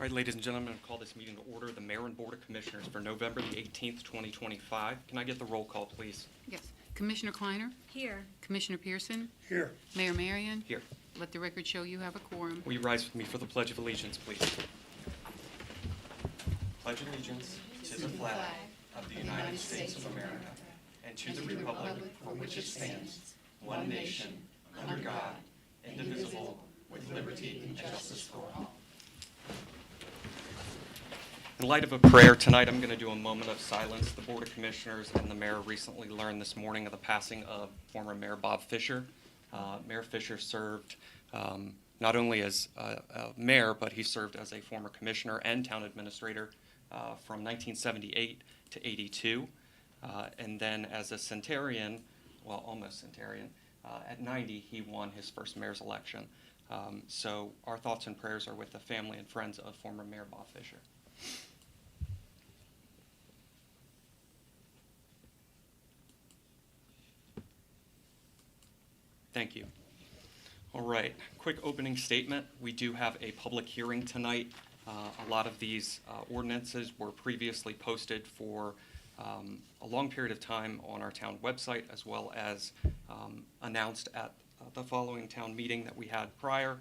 All right, ladies and gentlemen, I'll call this meeting to order, the Mayor and Board of Commissioners for November the 18th, 2025. Can I get the roll call, please? Yes. Commissioner Kleiner? Here. Commissioner Pearson? Here. Mayor Marion? Here. Let the record show you have a quorum. Will you rise with me for the Pledge of Allegiance, please? Pledge allegiance to the flag of the United States of America and to the republic for which it stands, one nation, under God, indivisible, with liberty and justice for all. In light of a prayer tonight, I'm going to do a moment of silence. The Board of Commissioners and the Mayor recently learned this morning of the passing of former Mayor Bob Fisher. Mayor Fisher served not only as a mayor, but he served as a former commissioner and town administrator from 1978 to 82. And then as a centenarian, well, almost centenarian, at 90, he won his first mayor's election. So our thoughts and prayers are with the family and friends of former Mayor Bob Fisher. Thank you. All right, quick opening statement. We do have a public hearing tonight. A lot of these ordinances were previously posted for a long period of time on our town website, as well as announced at the following town meeting that we had prior.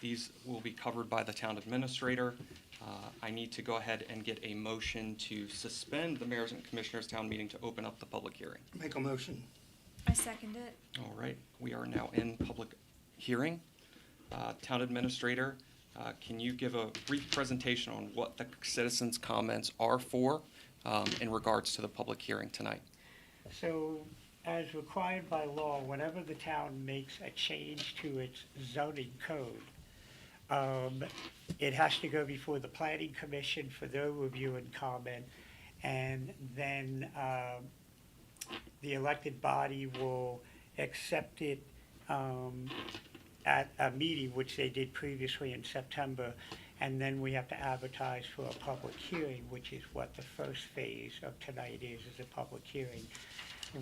These will be covered by the town administrator. I need to go ahead and get a motion to suspend the mayor's and commissioners' town meeting to open up the public hearing. Make a motion. I second it. All right, we are now in public hearing. Town administrator, can you give a brief presentation on what the citizens' comments are for in regards to the public hearing tonight? So, as required by law, whenever the town makes a change to its zoning code, it has to go before the planning commission for their review and comment, and then the elected body will accept it at a meeting, which they did previously in September, and then we have to advertise for a public hearing, which is what the first phase of tonight is a public hearing.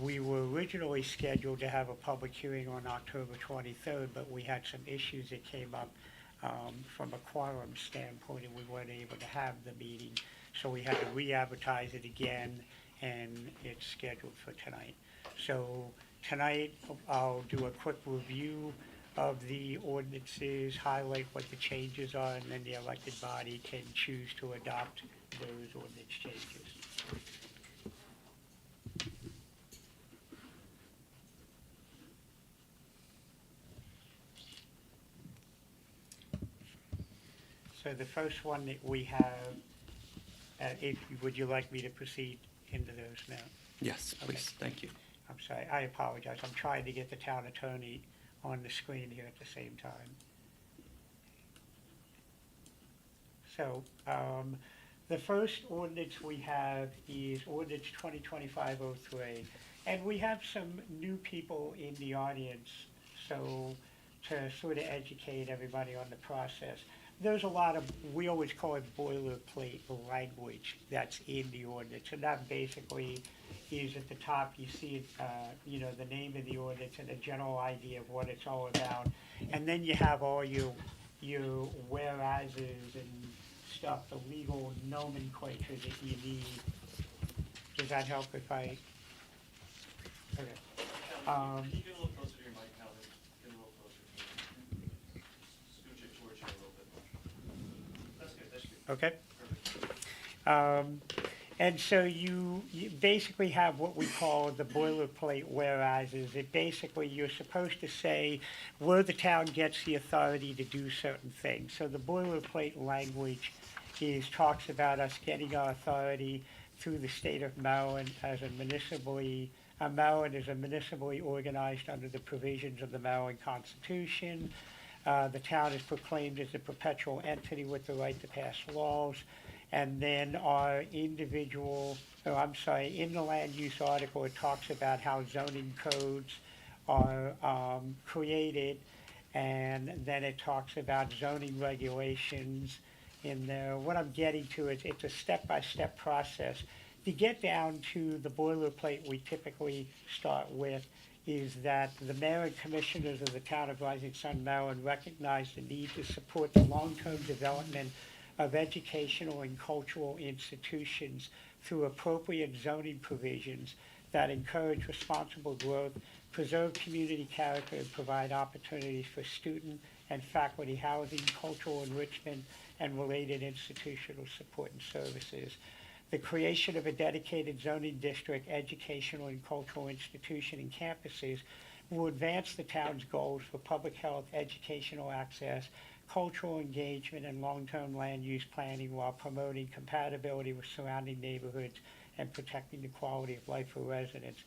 We were originally scheduled to have a public hearing on October 23rd, but we had some issues that came up from a quorum standpoint, and we weren't able to have the meeting. So we had to re-advertise it again, and it's scheduled for tonight. So tonight, I'll do a quick review of the ordinances, highlight what the changes are, and then the elected body can choose to adopt those ordinance changes. So the first one that we have, would you like me to proceed into those now? Yes, please. Okay. Thank you. I'm sorry, I apologize. I'm trying to get the town attorney on the screen here at the same time. So, the first ordinance we have is ordinance 2025-03, and we have some new people in the audience, so to sort of educate everybody on the process. There's a lot of, we always call it boilerplate language that's in the ordinance, and that basically is at the top. You see it, the name of the ordinance and a general idea of what it's all about, and then you have all your whereases and stuff, the legal nomenclature that you need. Does that help if I? Okay. Can you get a little closer to your mic, Calvin? Get a little closer to it. Scooch it towards you a little bit more. That's good, that should be Okay. perfect. And so you basically have what we call the boilerplate whereases. It basically, you're supposed to say where the town gets the authority to do certain things. So the boilerplate language talks about us getting our authority through the state of Maryland as Maryland is a municipally organized under the provisions of the Maryland Constitution. The town is proclaimed as a perpetual entity with the right to pass laws. And then in the land use article, it talks about how zoning codes are created, and then it talks about zoning regulations in there. What I'm getting to is it's a step-by-step process. To get down to the boilerplate we typically start with is that the mayor and commissioners of the town of Rising Sun, Maryland recognize the need to support the long-term development of educational and cultural institutions through appropriate zoning provisions that encourage responsible growth, preserve community character, and provide opportunities for student and faculty housing, cultural enrichment, and related institutional support and services. The creation of a dedicated zoning district, educational and cultural institution and campuses will advance the town's goals for public health, educational access, cultural engagement, and long-term land use planning while promoting compatibility with surrounding neighborhoods and protecting the quality of life for residents.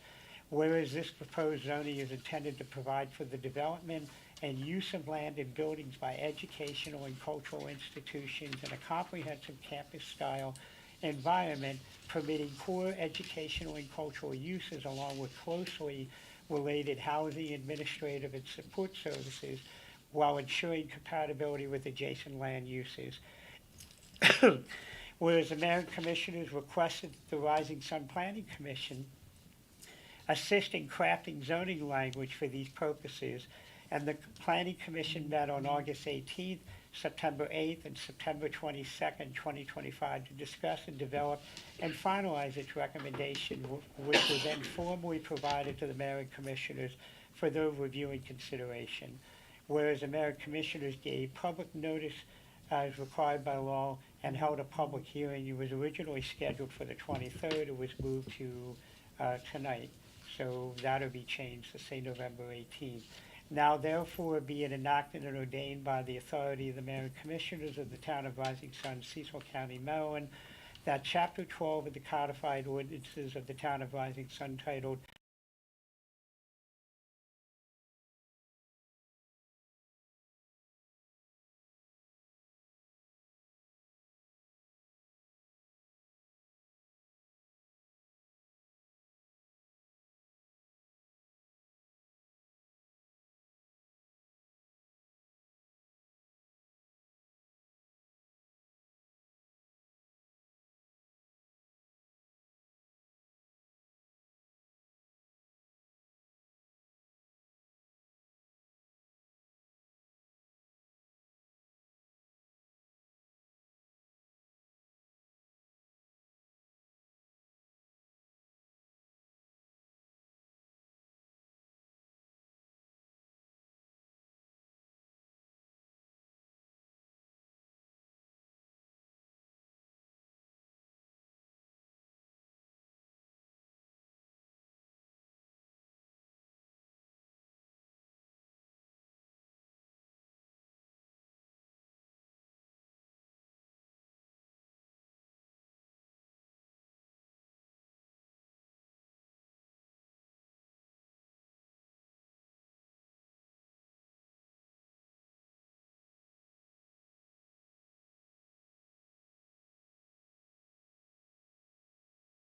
Whereas this proposed zoning is intended to provide for the development and use of land and buildings by educational and cultural institutions in a comprehensive campus-style environment, permitting core educational and cultural uses along with closely related housing, administrative, and support services while ensuring compatibility with adjacent land uses. Whereas the mayor and commissioners requested the Rising Sun Planning Commission assist in crafting zoning language for these purposes, and the Planning Commission met on August 18th, September 8th, and September 22nd, 2025 to discuss and develop and finalize its recommendation, which was then formally provided to the mayor and commissioners for their review and consideration. Whereas the mayor and commissioners gave public notice as required by law and held a public hearing. It was originally scheduled for the 23rd. It was moved to tonight. So that'll be changed to say November 18th. Now therefore be it enacted and ordained by the authority of the mayor and commissioners of the town of Rising Sun, Cecil County, Maryland, that Chapter 12 of the codified ordinances of the town of Rising Sun titled